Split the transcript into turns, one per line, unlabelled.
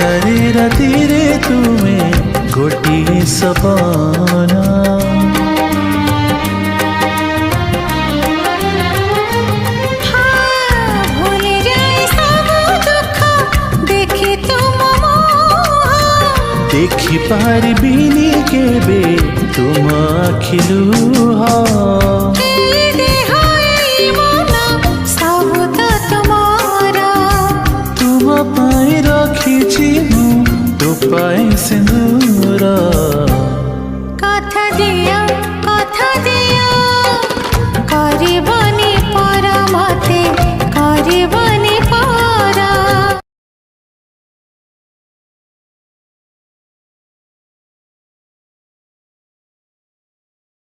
हजारे रातिरे तुमे गोटिए सपना देखि पारिबिनी केबे तुम आखि लुह